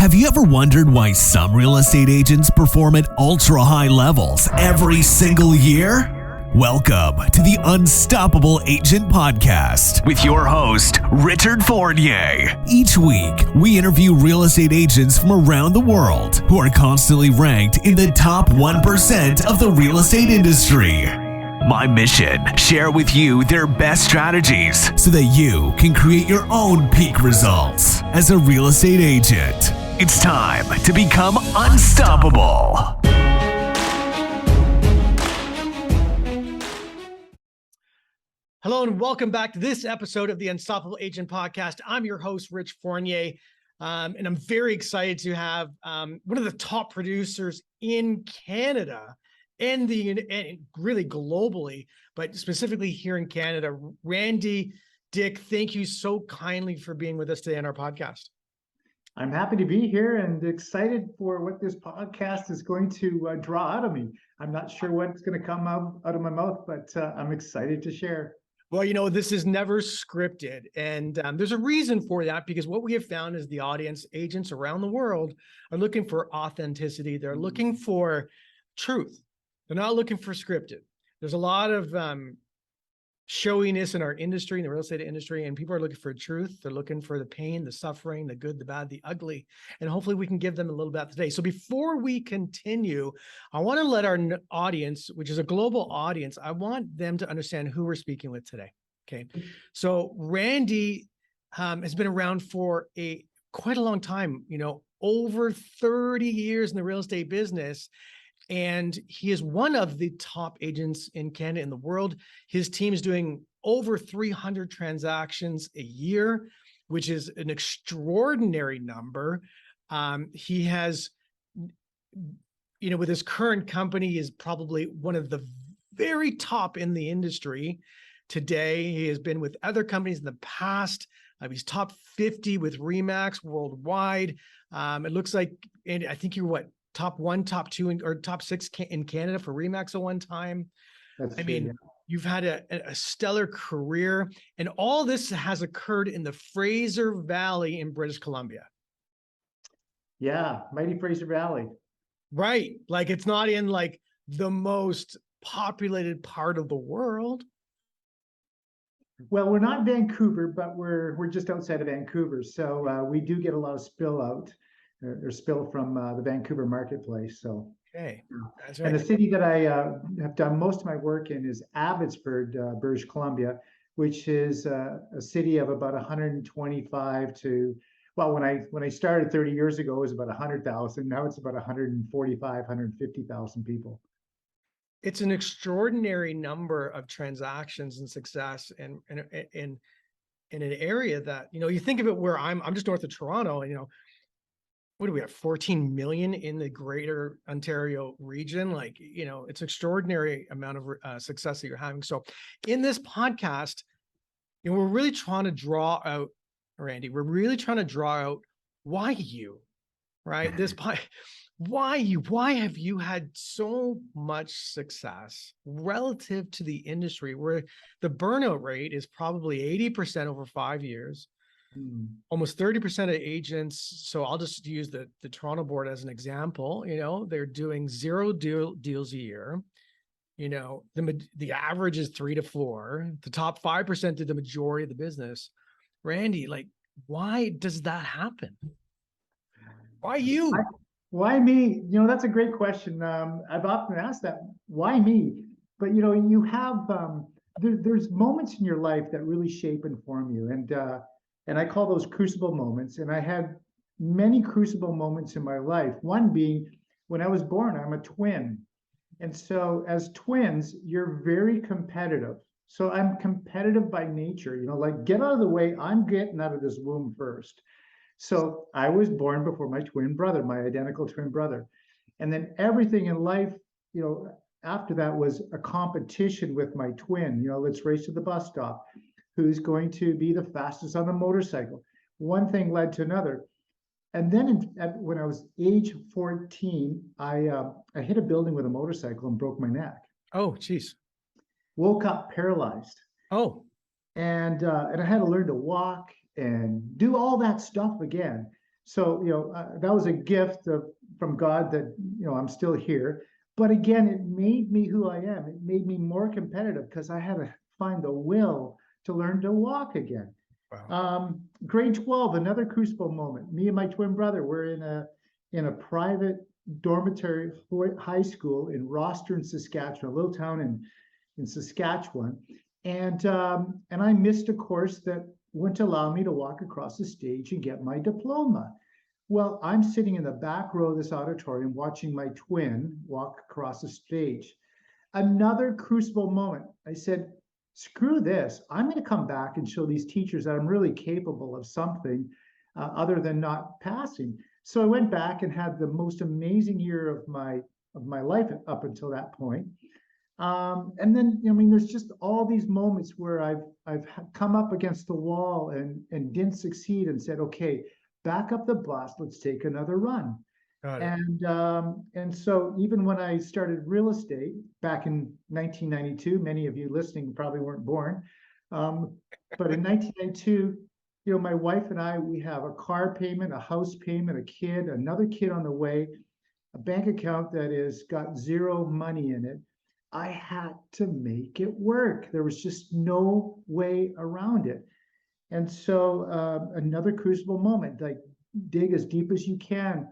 Have you ever wondered why some real estate agents perform at ultra-high levels every single year? Welcome to the Unstoppable Agent Podcast with your host, Richard Fournier. Each week, we interview real estate agents from around the world who are constantly ranked in the top 1% of the real estate industry. My mission, share with you their best strategies so that you can create your own peak results as a real estate agent. It's time to become unstoppable. Hello and welcome back to this episode of the Unstoppable Agent Podcast. I'm your host, Rich Fournier, and I'm very excited to have one of the top producers in Canada and really globally, but specifically here in Canada, Randy Dyck. Thank you so kindly for being with us today on our podcast. I'm happy to be here and excited for what this podcast is going to draw out of me. I'm not sure what's going to come out of my mouth, but I'm excited to share. Well, you know, this is never scripted, and there's a reason for that, because what we have found is the audience, agents around the world, are looking for authenticity. They're looking for truth. They're not looking for scripted. There's a lot of showiness in our industry, in the real estate industry, and people are looking for truth. They're looking for the pain, the suffering, the good, the bad, the ugly, and hopefully we can give them a little bit today. So before we continue, I want to let our audience, which is a global audience, I want them to understand who we're speaking with today. Okay, so Randy has been around for quite a long time, you know, over 30 years in the real estate business. And he is one of the top agents in Canada, in the world. His team is doing over 300 transactions a year, which is an extraordinary number. He has, you know, with his current company, is probably one of the very top in the industry today. He has been with other companies in the past. He's top 50 with RE/MAX worldwide. It looks like, and I think you're what? Top 1, top 2, or top 6 in Canada for RE/MAX at one time. That's I true, mean, yeah. You've had a stellar career, and all this has occurred in the Fraser Valley in British Columbia. Yeah, mighty Fraser Valley. Right. Like, it's not in like the most populated part of the world. Well, we're not Vancouver, but we're just outside of Vancouver, so we do get a lot of spill out or spill from the Vancouver marketplace. So Okay, that's right. And the city that I have done most of my work in is Abbotsford, British Columbia, which is a city of about 125 to, well, when I started 30 years ago, it was about 100,000. Now it's about 145, 150,000 people. It's an extraordinary number of transactions and success in an area that, you know, you think of it where I'm just north of Toronto, and, you know, what do we have, 14 million in the greater Ontario region? Like, you know, it's extraordinary amount of success that you're having. So in this podcast, you know, we're really trying to draw out, Randy, we're really trying to draw out why you, right? Why have you had so much success relative to the industry, where the burnout rate is probably 80% over 5 years? Almost 30% of agents. So I'll just use the Toronto board as an example. You know, they're doing 0 deals a year. You know, the average is 3 to 4. The top 5% did the majority of the business. Randy, like, why does that happen? Why you? Why me? You know, that's a great question. I've often asked that. Why me? But you know, you have there's moments in your life that really shape and form you, and I call those crucible moments. And I had many crucible moments in my life. One being when I was born, I'm a twin. And so as twins, you're very competitive. So I'm competitive by nature, you know, like, get out of the way. I'm getting out of this womb first. So I was born before my twin brother, my identical twin brother. And then everything in life, you know, after that was a competition with my twin. You know, let's race to the bus stop. Who's going to be the fastest on the motorcycle? One thing led to another. And then when I was age 14, I hit a building with a motorcycle and broke my neck. Oh, geez. Woke up paralyzed. Oh. And I had to learn to walk and do all that stuff again. So, that was a gift from God that, I'm still here. But again, it made me who I am. It made me more competitive because I had to find the will to learn to walk again. Wow. Grade 12, another crucible moment. Me and my twin brother were in a private dormitory high school in Rostern, Saskatchewan, a little town in Saskatchewan. And I missed a course that wouldn't allow me to walk across the stage and get my diploma. Well, I'm sitting in the back row of this auditorium watching my twin walk across the stage. Another crucible moment. I said, screw this. I'm going to come back and show these teachers that I'm really capable of something other than not passing. So I went back and had the most amazing year of my life up until that point. And then, there's just all these moments where I've come up against the wall and didn't succeed and said, okay, back up the bus, let's take another run. Got it. And so even when I started real estate back in 1992, many of you listening probably weren't born, but in 1992, my wife and I, we have a car payment, a house payment, a kid, another kid on the way, a bank account that is got zero money in it. I had to make it work. There was just no way around it. And so another crucible moment, like dig as deep as you can.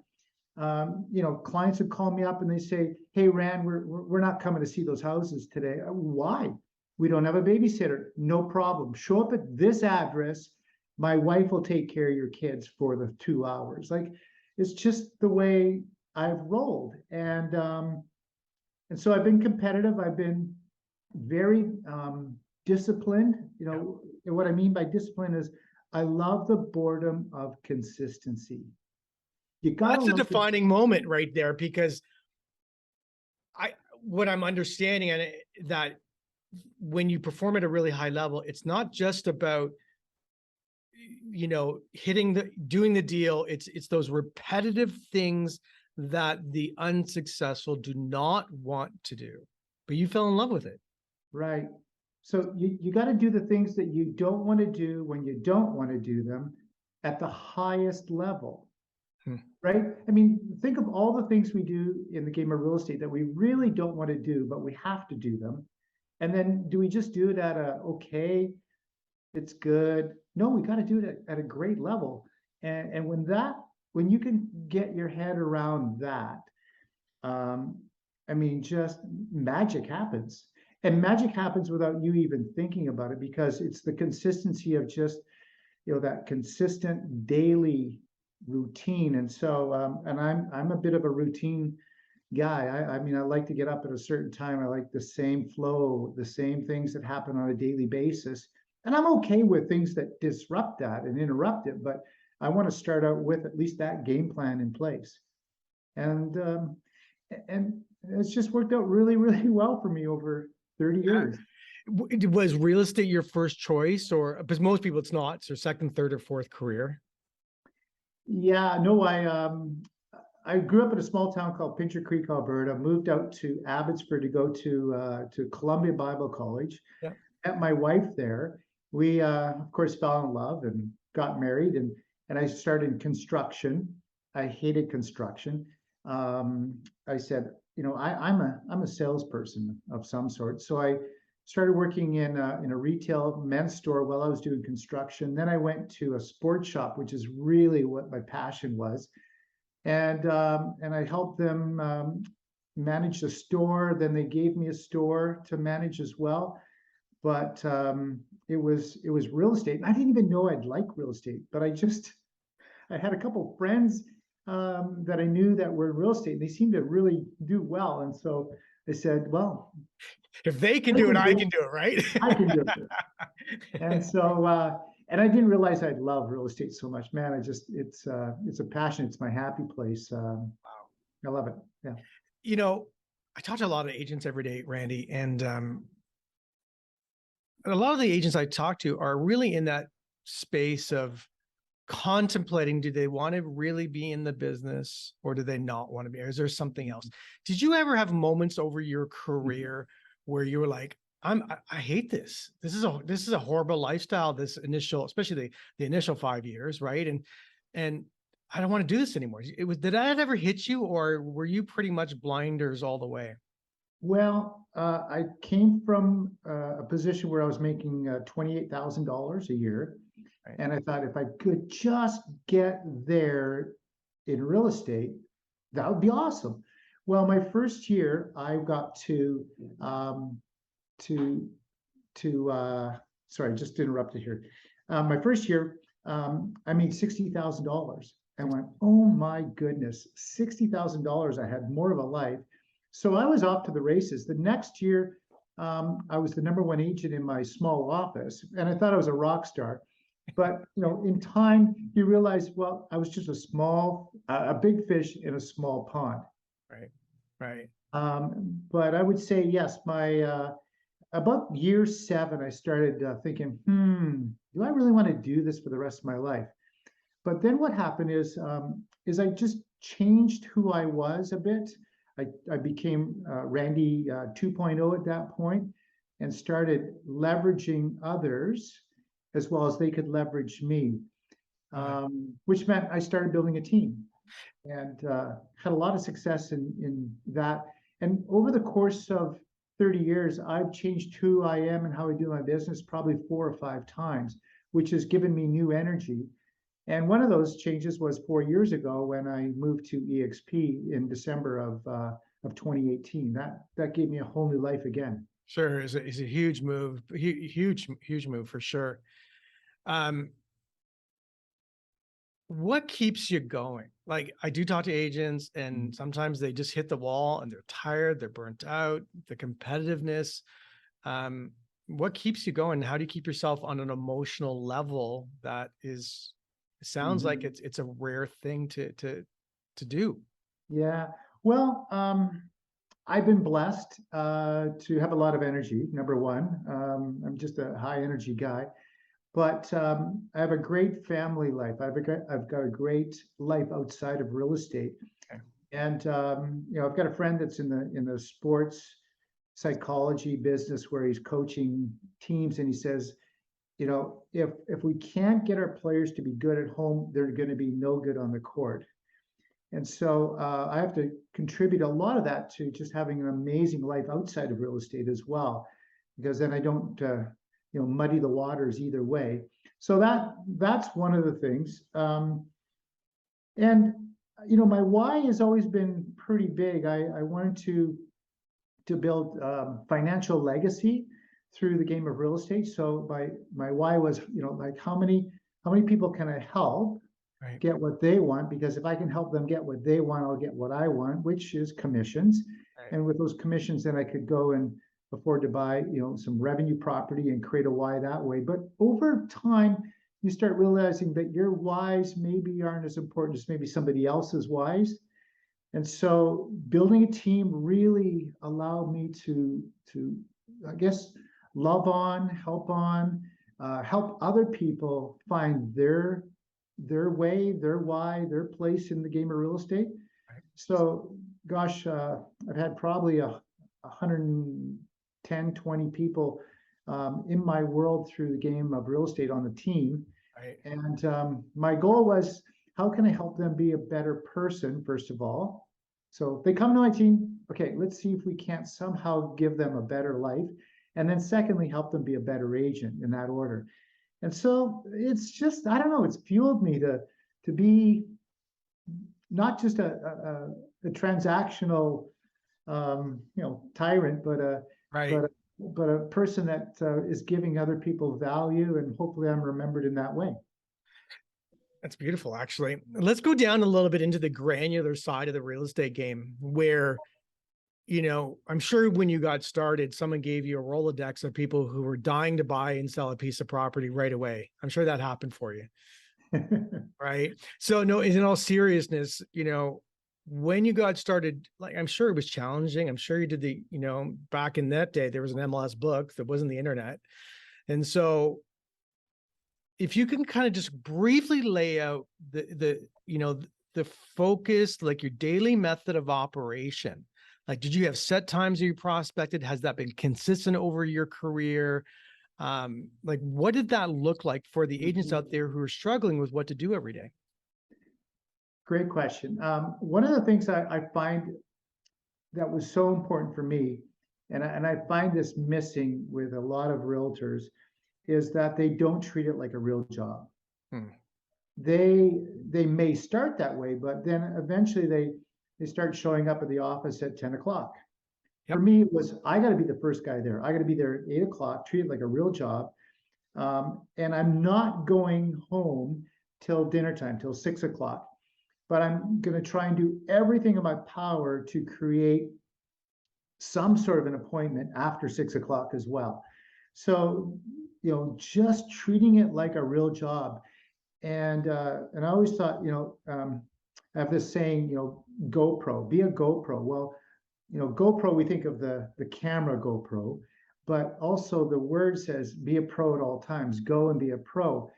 Clients would call me up and they say, hey, Rand, we're not coming to see those houses today. Why? We don't have a babysitter. No problem. Show up at this address. My wife will take care of your kids for the 2 hours. Like, it's just the way I've rolled. And so I've been competitive. I've been very disciplined. And what I mean by discipline is I love the boredom of consistency. That's a defining moment right there, because what I'm understanding and that when you perform at a really high level, it's not just about doing the deal. It's those repetitive things that the unsuccessful do not want to do, but you fell in love with it. Right. So you got to do the things that you don't want to do when you don't want to do them at the highest level. Right? Think of all the things we do in the game of real estate that we really don't want to do, but we have to do them. And then do we just do it at okay, it's good? No, we got to do it at a great level. And when you can get your head around that, just magic happens. And magic happens without you even thinking about it, because it's the consistency of just, that consistent daily routine. And so, and I'm a bit of a routine guy. I like to get up at a certain time. I like the same flow, the same things that happen on a daily basis. And I'm okay with things that disrupt that and interrupt it, but I want to start out with at least that game plan in place. And it's just worked out really, really well for me over 30 years. Was real estate your first choice, or because most people it's not, it's their second, third, or fourth career? Yeah, no, I grew up in a small town called Pincher Creek, Alberta, moved out to Abbotsford to go to Columbia Bible College. Yeah. Met my wife there. We, of course, fell in love and got married, and I started construction. I hated construction. I said, I'm a salesperson of some sort. So I started working in a retail men's store while I was doing construction. Then I went to a sports shop, which is really what my passion was. And I helped them manage the store. Then they gave me a store to manage as well. But it was real estate. And I didn't even know I'd like real estate, but I had a couple friends that I knew that were in real estate, and they seemed to really do well. And so I said, well, if they can do it, I can do it, right? I can do it. And so, and I didn't realize I'd love real estate so much, man. It's a passion. It's my happy place. Wow. I love it. Yeah. I talk to a lot of agents every day, Randy, and a lot of the agents I talk to are really in that space of contemplating, do they want to really be in the business, or do they not want to be? Or is there something else? Did you ever have moments over your career where you were like, I hate this. This is a horrible lifestyle, this initial, especially the initial 5 years, right? And I don't want to do this anymore. Did that ever hit you, or were you pretty much blinders all the way? Well, I came from a position where I was making $28,000 a year. Right. And I thought if I could just get there in real estate, that would be awesome. Well, my first year, I got sorry, just interrupted here. My first year, I made $60,000. I went, oh my goodness, $60,000. I had more of a life. So I was off to the races. The next year, I was the number one agent in my small office, and I thought I was a rock star. But in time, you realize, well, I was just a big fish in a small pond. Right, right. But I would say yes. About year 7, I started thinking, do I really want to do this for the rest of my life? But then what happened is I just changed who I was a bit. I became Randy 2.0 at that point, and started leveraging others as well as they could leverage me, which meant I started building a team, and had a lot of success in that. And over the course of 30 years, I've changed who I am and how I do my business probably 4 or 5 times, which has given me new energy. And one of those changes was 4 years ago when I moved to EXP in December of 2018. That gave me a whole new life again. Sure, it's a huge move, huge move for sure. What keeps you going? Like, I do talk to agents, and sometimes they just hit the wall and they're tired, they're burnt out, the competitiveness. What keeps you going? How do you keep yourself on an emotional level that is, it sounds like it's a rare thing to do. Yeah. Well, I've been blessed to have a lot of energy, number one. I'm just a high energy guy. But I have a great family life. I've got a great life outside of real estate. Okay. And I've got a friend that's in the sports psychology business where he's coaching teams, and he says, if we can't get our players to be good at home, they're going to be no good on the court. And so I have to contribute a lot of that to just having an amazing life outside of real estate as well, because then I don't muddy the waters either way. So that's one of the things. And my why has always been pretty big. I wanted to build financial legacy through the game of real estate. So my why was, like how many people can I help get what they want? Because if I can help them get what they want, I'll get what I want, which is commissions. Right. And with those commissions, then I could go and afford to buy, some revenue property and create a why that way. But over time, you start realizing that your whys maybe aren't as important as maybe somebody else's whys. And so building a team really allowed me to I guess, love on, help other people find their way, their why, their place in the game of real estate. Right. So, gosh, I've had probably 110, 20 people in my world through the game of real estate on the team. Right. And my goal was, how can I help them be a better person, first of all? So if they come to my team, okay, let's see if we can't somehow give them a better life. And then secondly, help them be a better agent in that order. And so it's just, I don't know, it's fueled me to be not just a transactional, tyrant, but a person that is giving other people value, and hopefully I'm remembered in that way. That's beautiful, actually. Let's go down a little bit into the granular side of the real estate game where, I'm sure when you got started, someone gave you a Rolodex of people who were dying to buy and sell a piece of property right away. I'm sure that happened for you. Right. So no, in all seriousness, when you got started, like, I'm sure it was challenging. I'm sure you did back in that day, there was an MLS book that wasn't the internet. And so if you can kind of just briefly lay out the focus, like your daily method of operation, like, did you have set times that you prospected? Has that been consistent over your career? Like, what did that look like for the agents out there who are struggling with what to do every day? Great question. One of the things I find that was so important for me, and I find this missing with a lot of realtors, is that they don't treat it like a real job. Hmm. They may start that way, but then eventually they start showing up at the office at 10 o'clock. Yep. For me, it was, I got to be the first guy there. I got to be there at 8 o'clock, treat it like a real job. And I'm not going home till dinner time, till 6 o'clock. But I'm going to try and do everything in my power to create some sort of an appointment after 6 o'clock as well. So, just treating it like a real job. And I always thought, I have this saying, GoPro, be a GoPro. Well, GoPro, we think of the camera GoPro, but also the word says be a pro at all times, go and be a pro.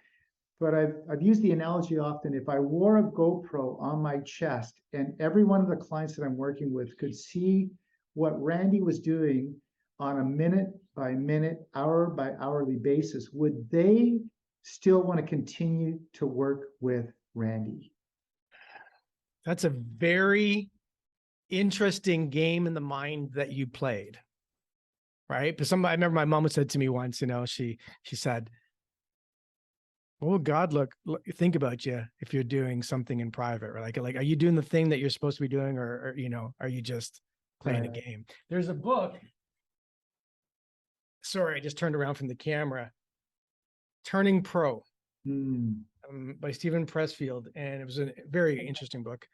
But I've used the analogy often, if I wore a GoPro on my chest and every one of the clients that I'm working with could see what Randy was doing on a minute by minute, hour by hourly basis, would they still want to continue to work with Randy? That's a very interesting game in the mind that you played, right? But I remember my mom said to me once, she said, "What would God think about you if you're doing something in private, or like, are you doing the thing that you're supposed to be doing, or are you just playing a game?" There's a book. Sorry, I just turned around from the camera. Turning Pro, by Stephen Pressfield, and it was a very interesting book.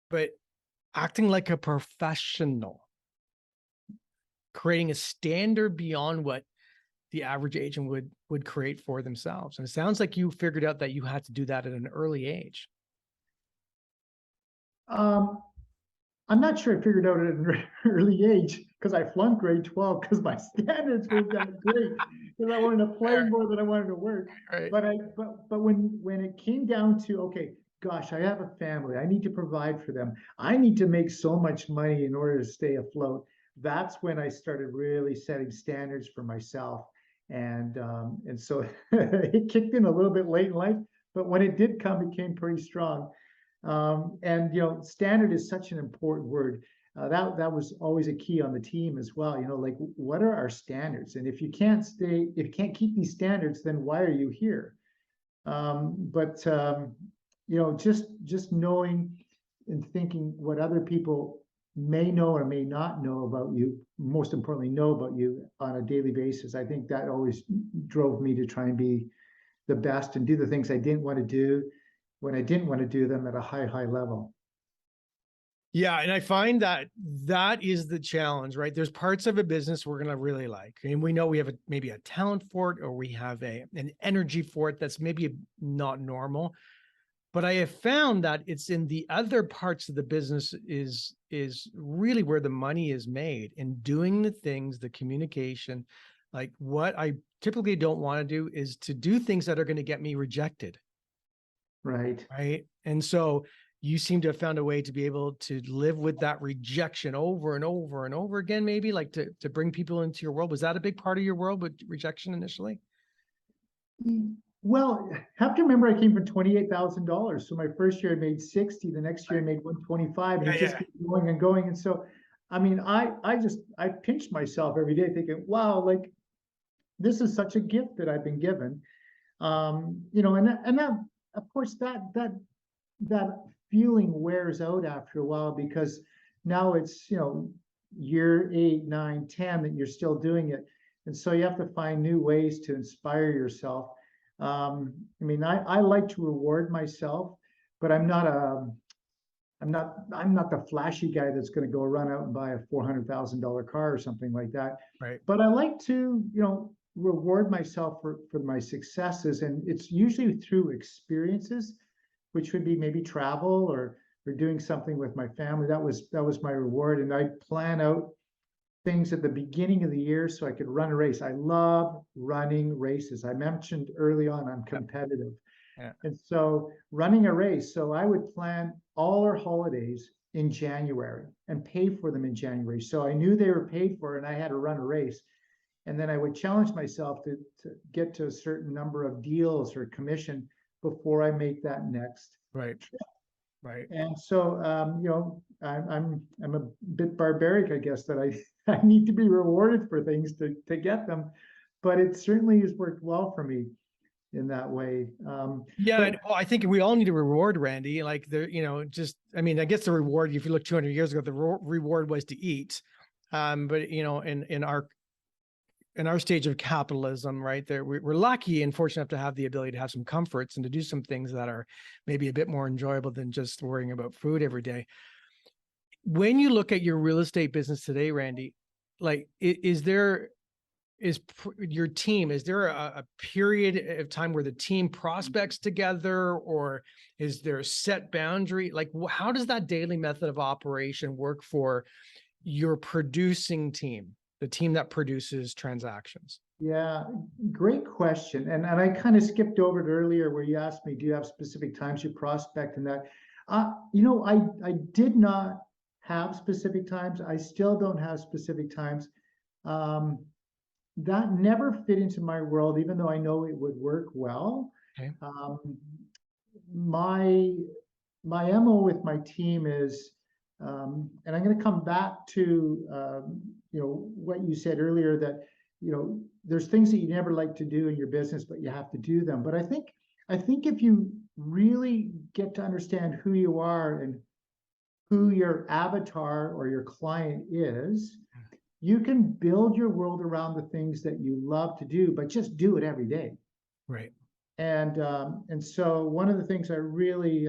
But acting like a professional, creating a standard beyond what the average agent would create for themselves. And it sounds like you figured out that you had to do that at an early age. I'm not sure I figured out at an early age, because I flunked grade 12 because my standards were that great, because I wanted to play more than I wanted to work. Right. But when it came down to, okay, gosh, I have a family, I need to provide for them, I need to make so much money in order to stay afloat, that's when I started really setting standards for myself. And so it kicked in a little bit late in life, but when it did come, it came pretty strong. And standard is such an important word. That was always a key on the team as well. Like, what are our standards? And if you can't keep these standards, then why are you here? Just knowing and thinking what other people may know or may not know about you, most importantly, know about you on a daily basis. I think that always drove me to try and be the best and do the things I didn't want to do when I didn't want to do them at a high level. Yeah. And I find that is the challenge, right? There's parts of a business we're going to really like. And we know we have maybe a talent for it, or we have an energy for it that's maybe not normal. But I have found that it's in the other parts of the business is really where the money is made, in doing the things, the communication. Like, what I typically don't want to do is to do things that are going to get me rejected. Right. Right. And so you seem to have found a way to be able to live with that rejection over and over and over again, maybe, like to bring people into your world. Was that a big part of your world, with rejection initially? Well, have to remember I came from $28,000. So my first year I made 60, the next year I made 125, and it just kept going and going. And so, I mean, I pinched myself every day thinking, wow, like, this is such a gift that I've been given. And that, of course, that feeling wears out after a while, because now it's, year 8, 9, 10 that you're still doing it. And so you have to find new ways to inspire yourself. I like to reward myself, but I'm not the flashy guy that's going to go run out and buy a $400,000 car or something like that. Right. But I like to, reward myself for my successes. And it's usually through experiences, which would be maybe travel or doing something with my family. That was my reward. And I plan out things at the beginning of the year so I could run a race. I love running races. I mentioned early on, I'm competitive. Yeah. And so running a race. So I would plan all our holidays in January and pay for them in January. So I knew they were paid for and I had to run a race. And then I would challenge myself to get to a certain number of deals or commission before I make that next trip. Right. And so, I'm a bit barbaric, I guess, that I need to be rewarded for things to get them, but it certainly has worked well for me in that way. Yeah, But well, I think we all need a reward, Randy. Like I mean, I guess the reward, if you look 200 years ago, the reward was to eat. But in our stage of capitalism, right there, we're lucky and fortunate enough to have the ability to have some comforts and to do some things that are maybe a bit more enjoyable than just worrying about food every day. When you look at your real estate business today, Randy, like, your team, is there a period of time where the team prospects together, or is there a set boundary? Like, how does that daily method of operation work for your producing team, the team that produces transactions? yeah, great question. And I kind of skipped over it earlier where you asked me, do you have specific times you prospect and that? I did not have specific times. I still don't have specific times. That never fit into my world, even though I know it would work well. Okay. My MO with my team is, and I'm going to come back to what you said earlier, that there's things that you never like to do in your business, but you have to do them. But I think if you really get to understand who you are and who your avatar or your client is, you can build your world around the things that you love to do, but just do it every day. Right. And so one of the things I really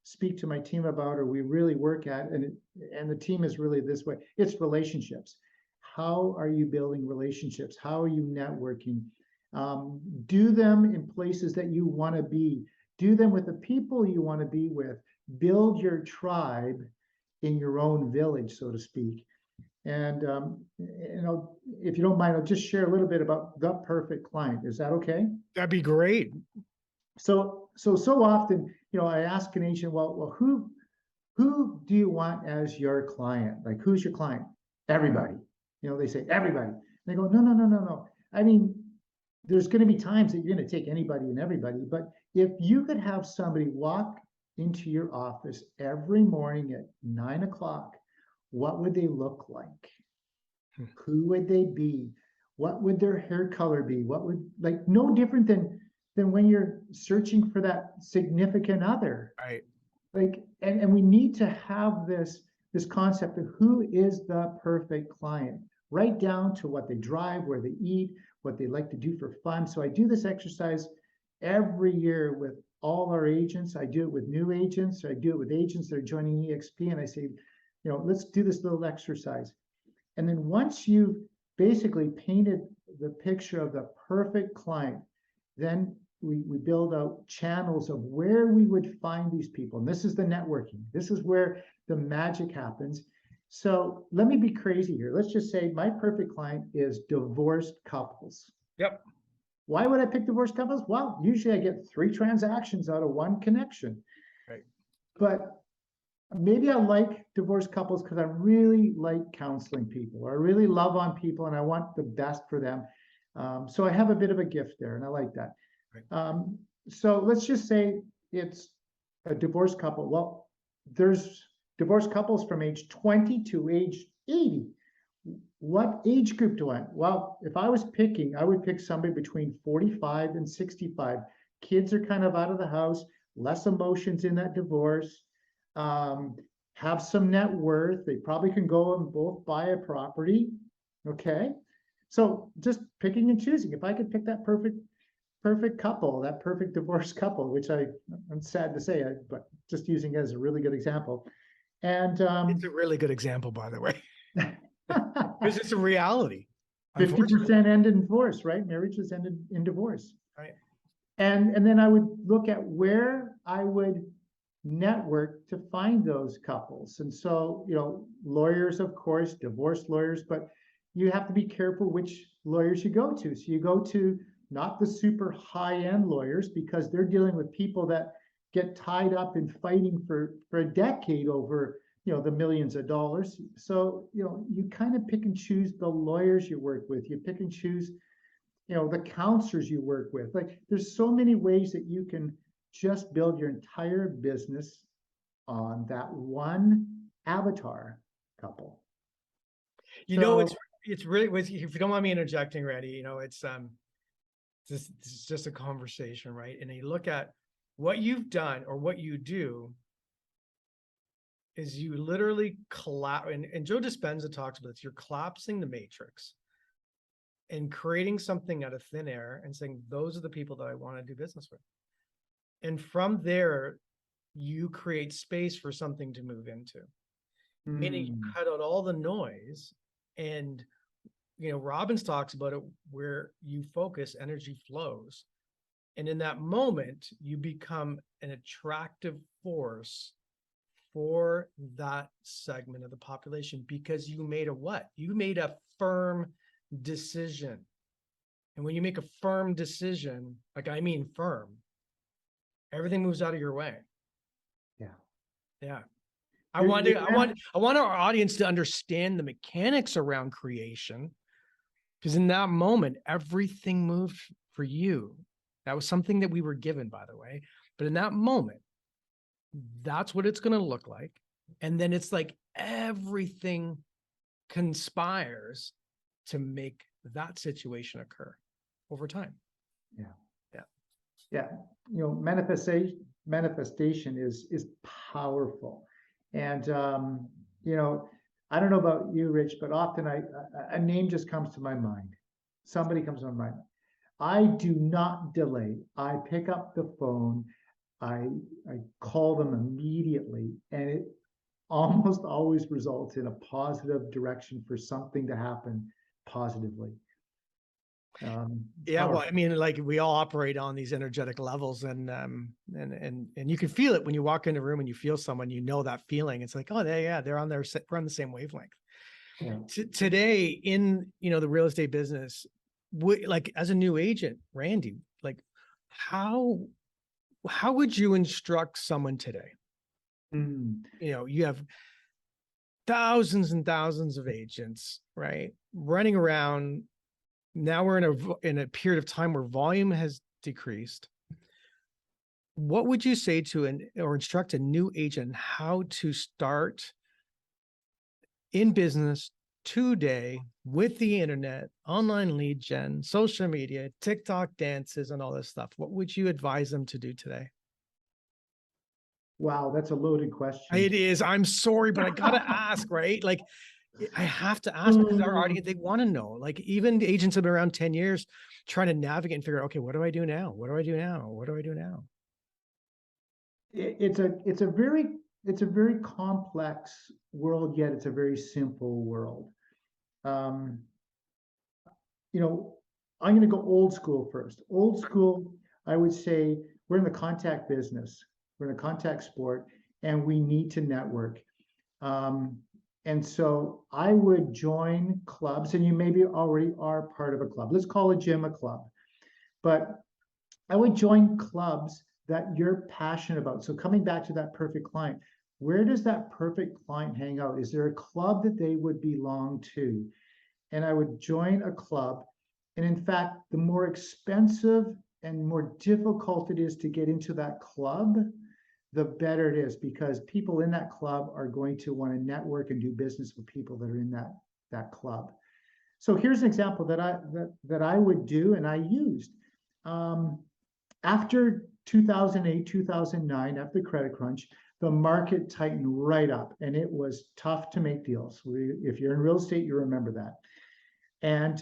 speak to my team about, or we really work at, and the team is really this way, it's relationships. How are you building relationships? How are you networking? Do them in places that you want to be. Do them with the people you want to be with. Build your tribe in your own village, so to speak. And if you don't mind, I'll just share a little bit about the perfect client. Is that okay? That'd be great. So often, I ask an agent, well, who do you want as your client? Like, who's your client? Everybody. They say everybody. And they go, no. I mean, there's going to be times that you're going to take anybody and everybody, but if you could have somebody walk into your office every morning at 9:00, what would they look like? Who would they be? What would their hair color be? What would, like, no different than when you're searching for that significant other. Right. Like, and we need to have this concept of who is the perfect client, right down to what they drive, where they eat, what they like to do for fun. So I do this exercise every year with all our agents. I do it with new agents. I do it with agents that are joining EXP, and I say, let's do this little exercise. And then once you've basically painted the picture of the perfect client, then we build out channels of where we would find these people. And this is the networking. This is where the magic happens. So let me be crazy here. Let's just say my perfect client is divorced couples. Yep. Why would I pick divorced couples? Well, usually I get 3 transactions out of 1 connection. Right. But maybe I like divorced couples because I really like counseling people. I really love on people and I want the best for them. So I have a bit of a gift there and I like that. Right. So let's just say it's a divorced couple. Well, there's divorced couples from age 20 to age 80. What age group do I want? Well, if I was picking, I would pick somebody between 45 and 65. Kids are kind of out of the house, less emotions in that divorce. Have some net worth. They probably can go and both buy a property. Okay. So just picking and choosing. If I could pick that perfect couple, that perfect divorced couple, which I'm sad to say, but just using it as a really good example. And it's a really good example, by the way. Because it's a reality. 50% end in divorce, right? Marriages ended in divorce. Right. And then I would look at where I would network to find those couples. And so, lawyers, of course, divorce lawyers, but you have to be careful which lawyers you go to. So you go to not the super high-end lawyers because they're dealing with people that get tied up in fighting for a decade over, the millions of dollars. So, you kind of pick and choose the lawyers you work with. You pick and choose, the counselors you work with. Like, there's so many ways that you can just build your entire business on that one avatar couple. You know, So, it's really, if you don't mind me interjecting, Randy, you know, this is just a conversation, right? And you look at what you've done or what you do is you literally collapse, and Joe Dispenza talks about this, you're collapsing the matrix and creating something out of thin air and saying, those are the people that I want to do business with. And from there, you create space for something to move into. Meaning you cut out all the noise. And, you know, Robbins talks about it where you focus, energy flows. And in that moment, you become an attractive force for that segment of the population because you made a what? You made a firm decision. And when you make a firm decision, like I mean firm, everything moves out of your way. yeah. Yeah. I want our audience to understand the mechanics around creation, because in that moment, everything moved for you. That was something that we were given, by the way. But in that moment, that's what it's going to look like. And then it's like everything conspires to make that situation occur over time. Yeah. Yeah. Yeah. You know, manifestation is powerful. And, you know, I don't know about you, Rich, but often a name just comes to my mind. Somebody comes to my mind. I do not delay. I pick up the phone. I call them immediately, and it almost always results in a positive direction for something to happen positively. Yeah, well, Powerful. I mean, like we all operate on these energetic levels, and you can feel it when you walk in a room and you feel someone, you know that feeling. It's like, oh, we're on the same wavelength. Yeah. Today in, you know, the real estate business, like as a new agent, Randy, like how would you instruct someone today? Mm. You know, you have thousands and thousands of agents, right, running around. Now we're in a period of time where volume has decreased. What would you say to or instruct a new agent how to start in business today with the internet, online lead gen, social media, TikTok dances, and all this stuff? What would you advise them to do today? Wow, that's a loaded question. It is. I'm sorry, but I gotta ask, right? Like, I have to ask because our audience, they want to know. Like, even the agents have been around 10 years trying to navigate and figure out, okay, what do I do now? What do I do now? What do I do now? It's a very complex world, yet it's a very simple world. You know, I'm going to go old school first. Old school, I would say we're in the contact business. We're in a contact sport, and we need to network. And so I would join clubs, and you maybe already are part of a club. Let's call a gym a club. But I would join clubs that you're passionate about. So coming back to that perfect client, where does that perfect client hang out? Is there a club that they would belong to? And I would join a club. And in fact, the more expensive and more difficult it is to get into that club, the better it is, because people in that club are going to want to network and do business with people that are in that club. So here's an example that I would do and I used. After 2008, 2009, after the credit crunch, the market tightened right up and it was tough to make deals. If you're in real estate, you remember that. And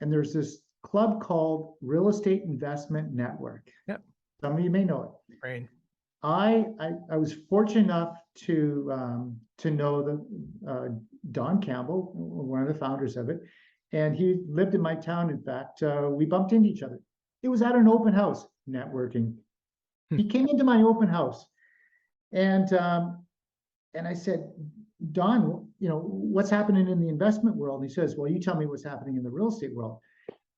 there's this club called Real Estate Investment Network. Yep. Some of you may know it. Right. I was fortunate enough to know Don Campbell, one of the founders of it, and he lived in my town. In fact, we bumped into each other. It was at an open house, networking. He came into my open house, and I said, Don, you know, what's happening in the investment world? And he says, well, you tell me what's happening in the real estate world.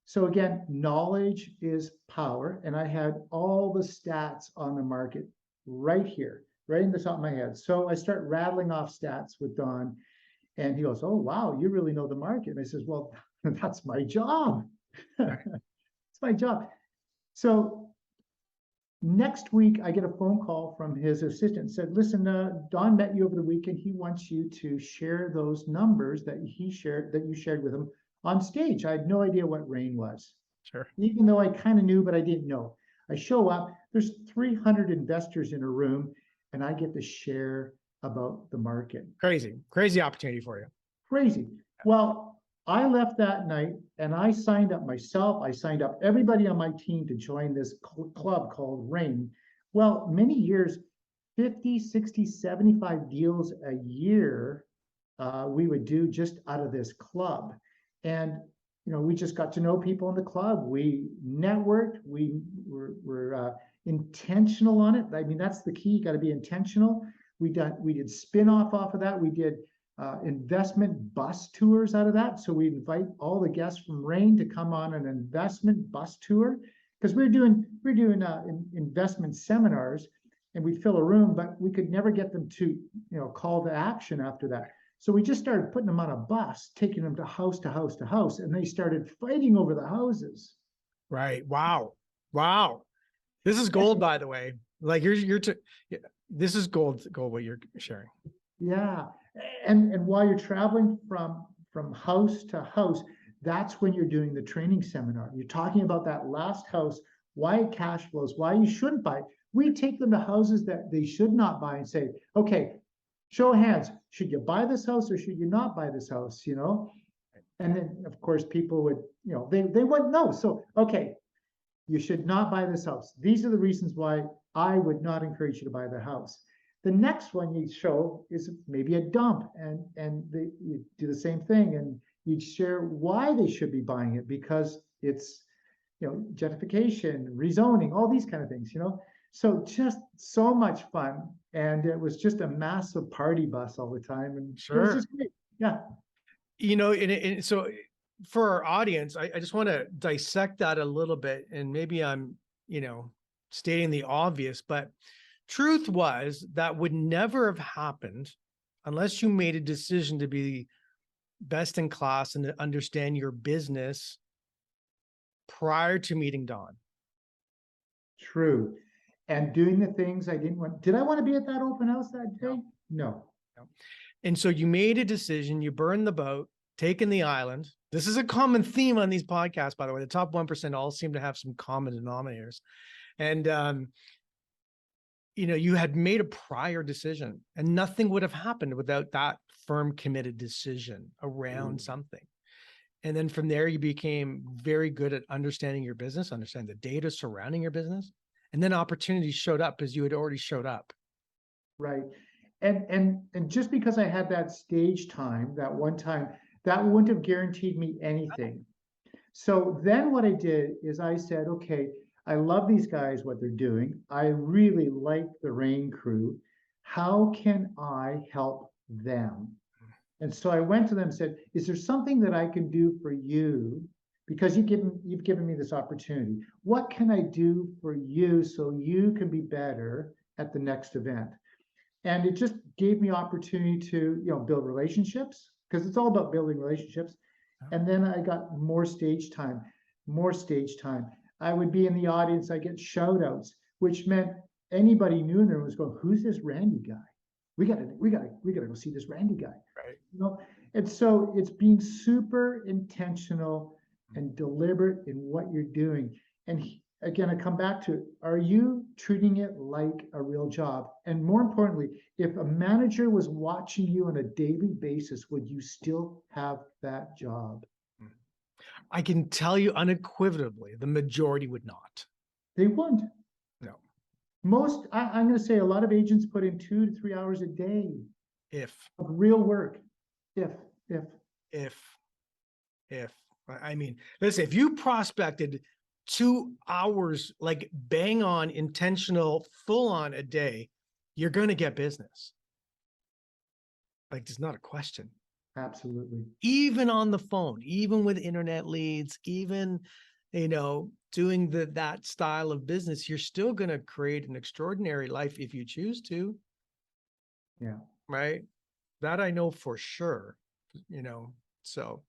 So again, knowledge is power, and I had all the stats on the market right here, right in the top of my head. So I start rattling off stats with Don, and he goes, oh, wow, you really know the market. And I says, well, that's my job. It's my job. So Next week, I get a phone call from his assistant, said, listen, Don met you over the weekend. He wants you to share those numbers that you shared with him on stage. I had no idea what RAIN was. Sure. Even though I kind of knew, but I didn't know. I show up, there's 300 investors in a room, and I get to share about the market. Crazy opportunity for you. Crazy. Well, I left that night and I signed up myself. I signed up everybody on my team to join this club called RAIN. Well, many years, 50, 60, 75 deals a year we would do just out of this club. And, we just got to know people in the club. We networked. We were intentional on it. I mean, that's the key. You got to be intentional. We did spin-off off of that. We did investment bus tours out of that. So we invite all the guests from RAIN to come on an investment bus tour, because we're doing investment seminars, and we'd fill a room, but we could never get them to call to action after that. So we just started putting them on a bus, taking them to house to house to house, and they started fighting over the houses. Right. Wow. This is gold, by the way. Like this is gold what you're sharing. Yeah. And while you're traveling from house to house, that's when you're doing the training seminar. You're talking about that last house, why it cash flows, why you shouldn't buy. We take them to houses that they should not buy and say, okay, show of hands, should you buy this house or should you not buy this house? And then of course people would, they wouldn't know. So, okay, you should not buy this house. These are the reasons why I would not encourage you to buy the house. The next one you show is maybe a dump, and you do the same thing, and you share why they should be buying it, because it's gentrification, rezoning, all these kind of things. So just so much fun, and it was just a massive party bus all the time, and sure, it was just great. Yeah. And so for our audience, I just want to dissect that a little bit, and maybe I'm stating the obvious, but truth was that would never have happened unless you made a decision to be best in class and to understand your business prior to meeting Don. True. And doing the things I didn't want. Did I want to be at that open house that day? No. And so you made a decision, you burned the boat, taken the island. This is a common theme on these podcasts, by the way. The top 1% all seem to have some common denominators. And, you had made a prior decision, and nothing would have happened without that firm, committed decision around something. And then from there, you became very good at understanding your business, understanding the data surrounding your business. And then opportunities showed up because you had already showed up. Right. And just because I had that stage time, that one time, that wouldn't have guaranteed me anything. So then what I did is I said, okay, I love these guys, what they're doing. I really like the RAIN crew. How can I help them? And so I went to them and said, is there something that I can do for you? Because you've given me this opportunity. What can I do for you so you can be better at the next event? And it just gave me opportunity to, build relationships, because it's all about building relationships. And then I got more stage time. I would be in the audience, I get shout outs, which meant anybody new in there was going, who's this Randy guy? We gotta go see this Randy guy. Right. And so it's being super intentional and deliberate in what you're doing. And again, I come back to, are you treating it like a real job? And more importantly, if a manager was watching you on a daily basis, would you still have that job? I can tell you unequivocally, the majority would not. They wouldn't. No. Most, I'm going to say a lot of agents put in 2 to 3 hours a day. Of real work. I mean, listen, if you prospected 2 hours, like bang on, intentional, full on a day, you're going to get business. Like, there's not a question. Absolutely. Even on the phone, even with internet leads, even, doing that style of business, you're still going to create an extraordinary life if you choose to. Yeah. Right. That I know for sure, so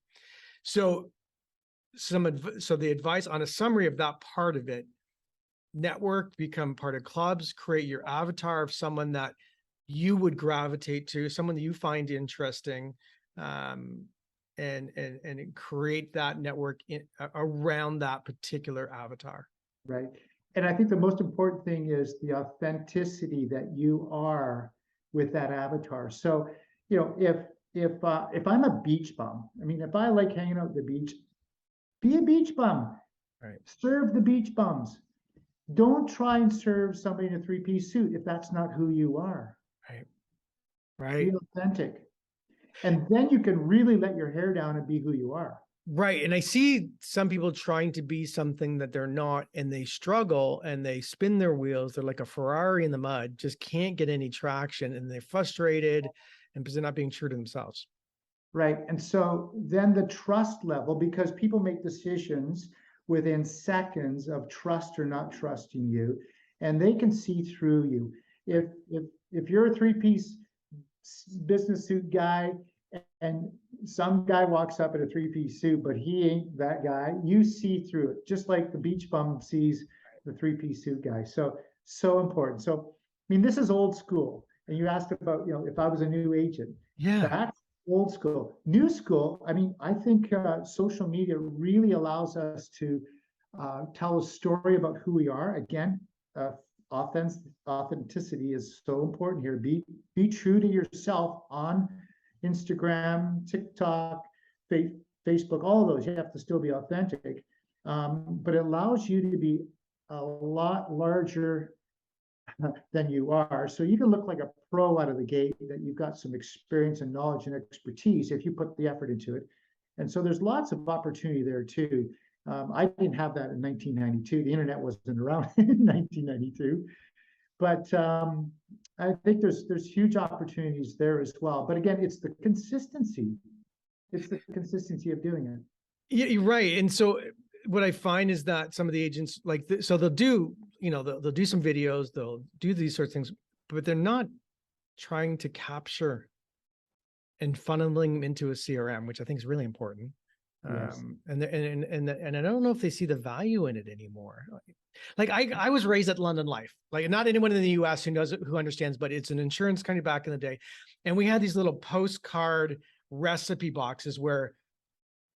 the advice on a summary of that part of it, network, become part of clubs, create your avatar of someone that you would gravitate to, someone that you find interesting, and create that network around that particular avatar. Right. And I think the most important thing is the authenticity that you are with that avatar. So, if I'm a beach bum, I mean, if I like hanging out at the beach, be a beach bum. Right. Serve the beach bums. Don't try and serve somebody in a three-piece suit if that's not who you are. Right. Right. Be authentic. And then you can really let your hair down and be who you are. Right. And I see some people trying to be something that they're not, and they struggle and they spin their wheels. They're like a Ferrari in the mud, just can't get any traction, and they're frustrated and because they're not being true to themselves. Right. And so then the trust level, because people make decisions within seconds of trust or not trusting you, and they can see through you. If you're a three-piece business suit guy and some guy walks up in a three-piece suit, but he ain't that guy, you see through it, just like the beach bum sees the three-piece suit guy. So important. So, I mean, this is old school. And you asked about, if I was a new agent. Yeah. That's old school. New school, I mean, I think social media really allows us to tell a story about who we are. Again, authenticity is so important here. Be true to yourself on Instagram, TikTok, Facebook, all of those. You have to still be authentic, but it allows you to be a lot larger than you are. So you can look like a pro out of the gate, that you've got some experience and knowledge and expertise if you put the effort into it. And so there's lots of opportunity there too. I didn't have that in 1992. The internet wasn't around in 1992, but I think there's huge opportunities there as well. But again, it's the consistency. It's the consistency of doing it. Yeah, you're right. And so what I find is that some of the agents so they'll do, they'll do some videos, they'll do these sorts of things, but they're not trying to capture and funneling them into a CRM, which I think is really important. Yes. And I don't know if they see the value in it anymore. Like I was raised at London Life, like not anyone in the US who understands, but it's an insurance company back in the day. And we had these little postcard recipe boxes where,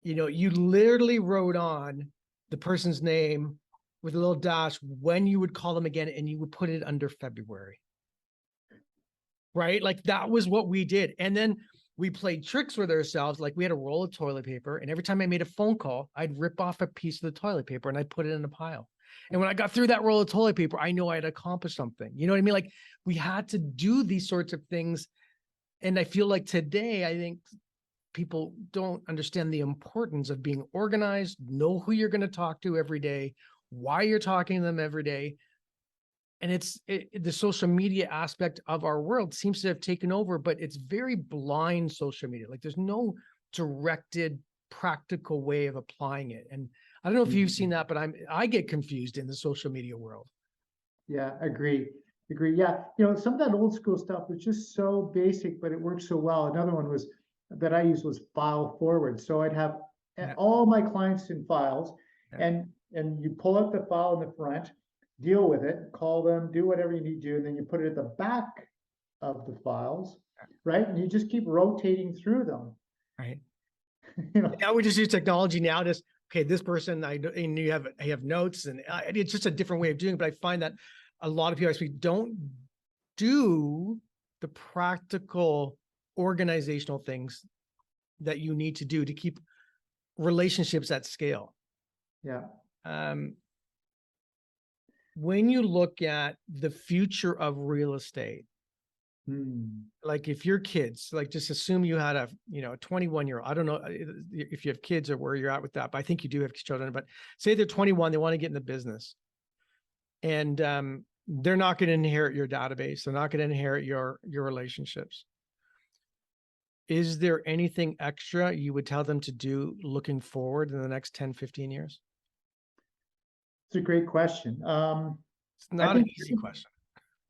you literally wrote on the person's name with a little dash when you would call them again, and you would put it under February. Right? Like that was what we did. And then we played tricks with ourselves. Like we had a roll of toilet paper, and every time I made a phone call, I'd rip off a piece of the toilet paper and I'd put it in a pile. And when I got through that roll of toilet paper, I know I had accomplished something. You know what I mean? Like we had to do these sorts of things. And I feel like today, I think people don't understand the importance of being organized, know who you're going to talk to every day, why you're talking to them every day. And the social media aspect of our world seems to have taken over, but it's very blind social media. Like there's no directed, practical way of applying it. And I don't know if you've seen that, but I get confused in the social media world. Yeah, agree. Yeah, some of that old school stuff was just so basic, but it worked so well. Another one that I used was file forward. So I'd have all my clients in files, and you pull out the file in the front, deal with it, call them, do whatever you need to do, and then you put it at the back of the files, right? And you just keep rotating through them. Right. Now we just use technology now. This person, and you have notes, and it's just a different way of doing it. But I find that a lot of people actually don't do the practical organizational things that you need to do to keep relationships at scale. Yeah. When you look at the future of real estate, like if your kids, like just assume you had a 21-year-old, I don't know if you have kids or where you're at with that, but I think you do have children, but say they're 21, they want to get in the business, and they're not going to inherit your database. They're not going to inherit your relationships. Is there anything extra you would tell them to do looking forward in the next 10, 15 years? It's a great question. It's not an easy question.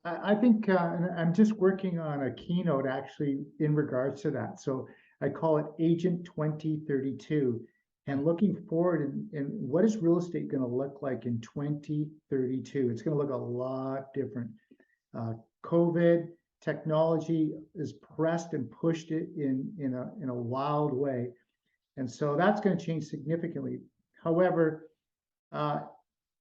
I think, and I'm just working on a keynote actually in regards to that. So I call it Agent 2032. and looking forward and what is real estate going to look like in 2032? It's going to look a lot different. COVID technology is pressed and pushed it in a wild way. And so that's going to change significantly. However,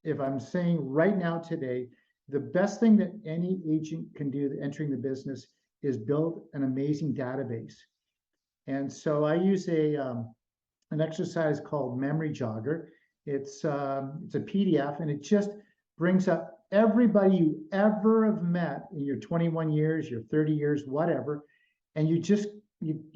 if I'm saying right now today, the best thing that any agent can do entering the business is build an amazing database. And so I use an exercise called Memory Jogger. It's a PDF, and it just brings up everybody you ever have met in your 21 years, your 30 years, whatever. And you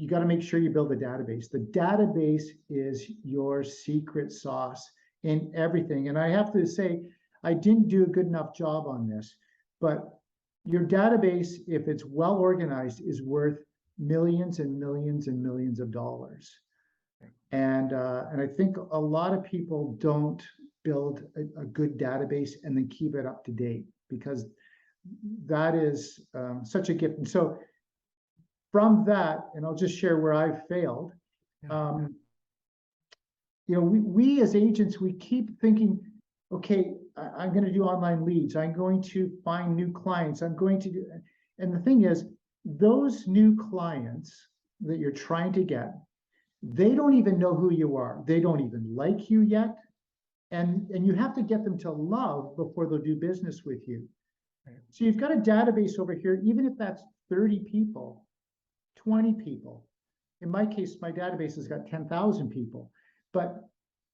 got to make sure you build a database. The database is your secret sauce in everything. And I have to say, I didn't do a good enough job on this, but your database, if it's well organized, is worth millions and millions and millions of dollars. And I think a lot of people don't build a good database and then keep it up to date, because that is such a gift. And so from that, and I'll just share where I've failed. We as agents, we keep thinking, okay, I'm going to do online leads. I'm going to find new clients. I'm going to do, and the thing is, those new clients that you're trying to get, they don't even know who you are. They don't even like you yet. And you have to get them to love before they'll do business with you. So you've got a database over here, even if that's 30 people, 20 people. In my case, my database has got 10,000 people. But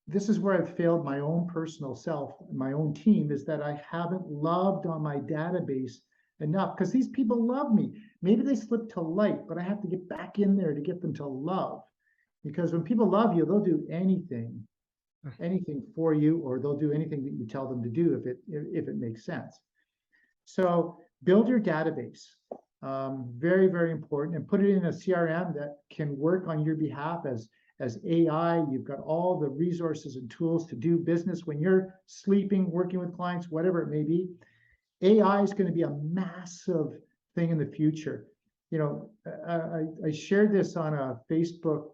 this is where I've failed my own personal self, my own team, is that I haven't loved on my database enough, because these people love me. Maybe they slip to like, but I have to get back in there to get them to love. Because when people love you, they'll do anything for you, or they'll do anything that you tell them to do if it makes sense. So build your database. Very, very important, and put it in a CRM that can work on your behalf as AI. You've got all the resources and tools to do business when you're sleeping, working with clients, whatever it may be. AI is going to be a massive thing in the future. I shared this on a Facebook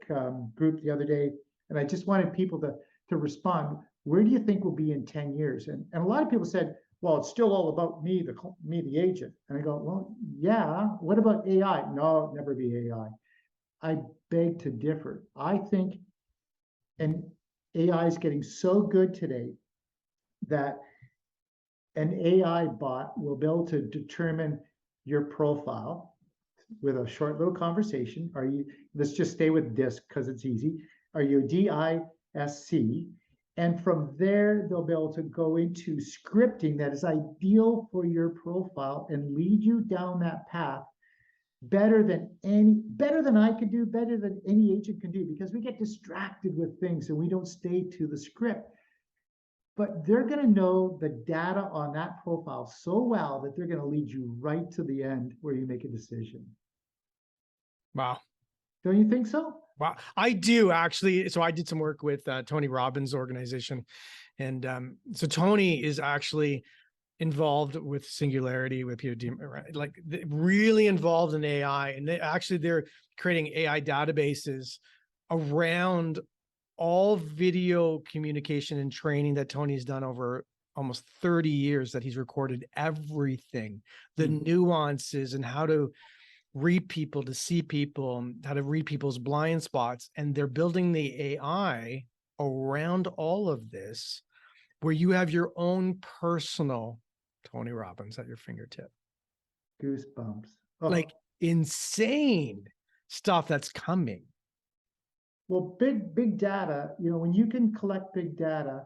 group the other day, and I just wanted people to respond. Where do you think we'll be in 10 years? And a lot of people said, well, it's still all about me, the agent. And I go, well, yeah, what about AI? No, it'll never be AI. I beg to differ. I think, and AI is getting so good today that an AI bot will be able to determine your profile with a short little conversation. Let's just stay with DISC because it's easy. Are you DISC? And from there, they'll be able to go into scripting that is ideal for your profile and lead you down that path better than I could do, better than any agent can do, because we get distracted with things and we don't stay to the script. But they're going to know the data on that profile so well that they're going to lead you right to the end where you make a decision. Wow. Don't you think so? Wow. I do, actually. So I did some work with Tony Robbins' organization. And so Tony is actually involved with Singularity, with POD, right? Like really involved in AI. And they're creating AI databases around all video communication and training that Tony's done over almost 30 years, that he's recorded everything, the nuances and how to read people, to see people, how to read people's blind spots. And they're building the AI around all of this, where you have your own personal Tony Robbins at your fingertip. Goosebumps. Oh. Like insane stuff that's coming. Well, big data, when you can collect big data,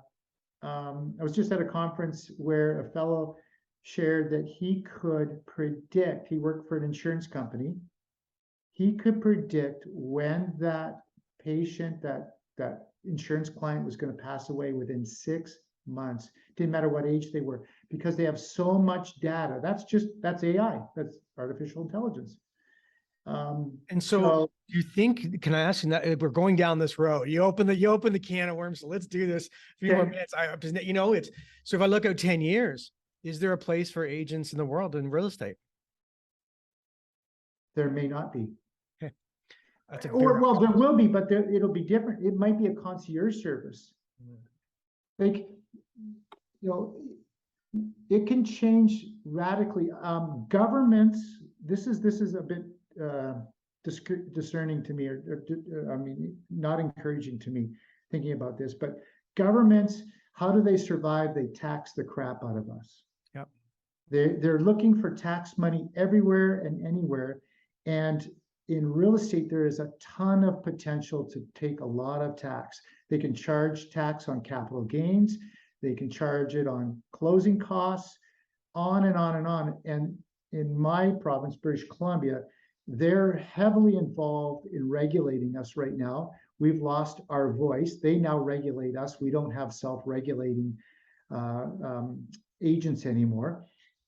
I was just at a conference where a fellow shared that he could predict, he worked for an insurance company, he could predict when that patient, that insurance client was going to pass away within 6 months. Didn't matter what age they were, because they have so much data. That's AI, that's artificial intelligence. And so do you think, can I ask you that, if we're going down this road, you open the can of worms, so let's do this a few more minutes. So if I look out 10 years, is there a place for agents in the world in real estate? There may not be. Okay. That's a well, there will be, but it'll be different. It might be a concierge service. Like, it can change radically. Governments, this is a bit discerning to me, I mean, not encouraging to me thinking about this, but governments, how do they survive? They tax the crap out of us. Yep. They're looking for tax money everywhere and anywhere. And in real estate, there is a ton of potential to take a lot of tax. They can charge tax on capital gains. They can charge it on closing costs, on and on and on. And in my province, British Columbia, they're heavily involved in regulating us right now. We've lost our voice. They now regulate us. We don't have self-regulating agents anymore.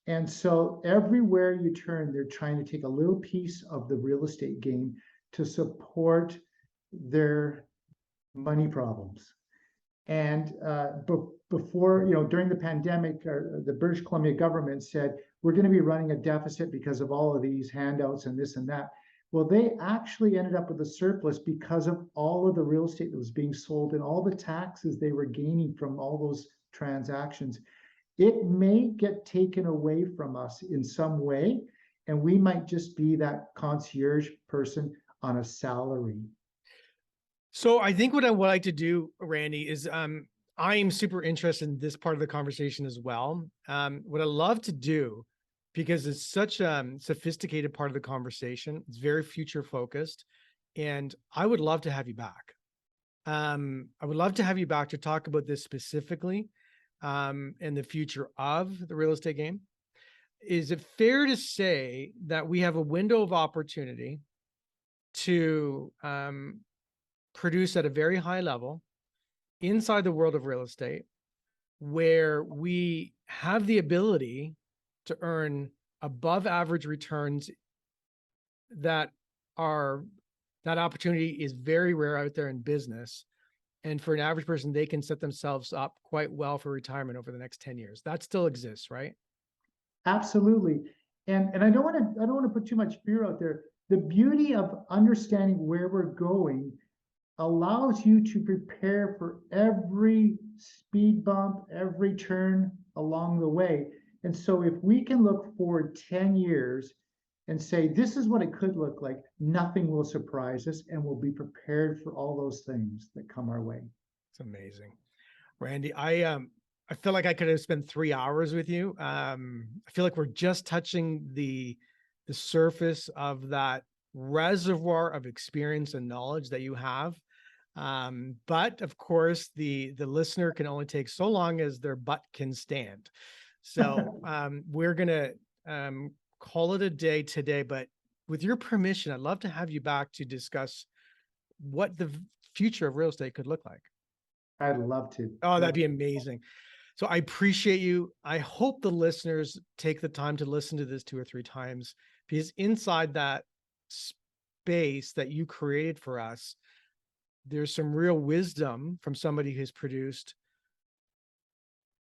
And so everywhere you turn, they're trying to take a little piece of the real estate game to support their money problems. And before, during the pandemic, the British Columbia government said, we're going to be running a deficit because of all of these handouts and this and that. Well, they actually ended up with a surplus because of all of the real estate that was being sold and all the taxes they were gaining from all those transactions. It may get taken away from us in some way, and we might just be that concierge person on a salary. So I think what I would like to do, Randy, is I am super interested in this part of the conversation as well. What I love to do, because it's such a sophisticated part of the conversation, it's very future focused, and I would love to have you back. I would love to have you back to talk about this specifically, and the future of the real estate game. Is it fair to say that we have a window of opportunity to produce at a very high level inside the world of real estate, where we have the ability to earn above average returns that opportunity is very rare out there in business. And for an average person, they can set themselves up quite well for retirement over the next 10 years. That still exists, right? Absolutely. And I don't want to put too much fear out there. The beauty of understanding where we're going allows you to prepare for every speed bump, every turn along the way. And so if we can look forward 10 years and say, this is what it could look like, nothing will surprise us, and we'll be prepared for all those things that come our way. It's amazing. Randy, I feel like I could have spent 3 hours with you. I feel like we're just touching the surface of that reservoir of experience and knowledge that you have. But of course, the listener can only take so long as their butt can stand. So we're going to call it a day today, but with your permission, I'd love to have you back to discuss what the future of real estate could look like. I'd love to. Oh, that'd be amazing. So I appreciate you. I hope the listeners take the time to listen to this 2 or 3 times, because inside that space that you created for us, there's some real wisdom from somebody who's produced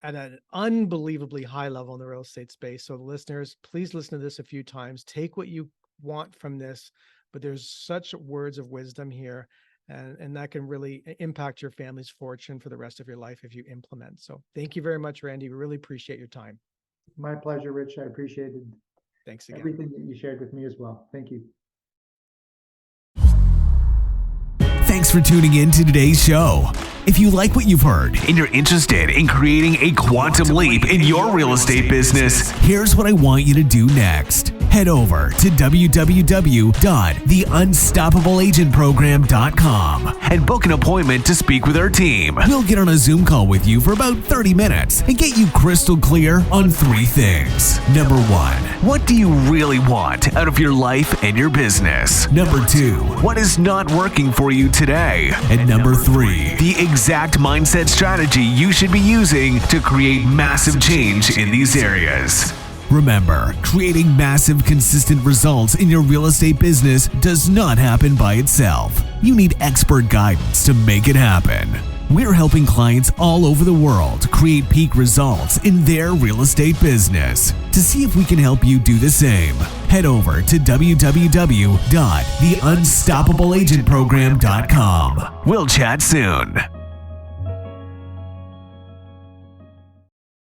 at an unbelievably high level in the real estate space. So the listeners, please listen to this a few times. Take what you want from this, but there's such words of wisdom here, and that can really impact your family's fortune for the rest of your life if you implement. So thank you very much, Randy. We really appreciate your time. My pleasure, Rich. I appreciated Thanks again. Everything that you shared with me as well. Thank you. Thanks for tuning in to today's show. If you like what you've heard and you're interested in creating a quantum leap in your real estate business, here's what I want you to do next. Head over to www.theunstoppableagentprogram.com and book an appointment to speak with our team. We'll get on a Zoom call with you for about 30 minutes and get you crystal clear on 3 things. Number 1, what do you really want out of your life and your business? Number 2, what is not working for you today? And number 3, the exact mindset strategy you should be using to create massive change in these areas. Remember, creating massive, consistent results in your real estate business does not happen by itself. You need expert guidance to make it happen. We're helping clients all over the world create peak results in their real estate business. To see if we can help you do the same, head over to www.theunstoppableagentprogram.com. We'll chat soon.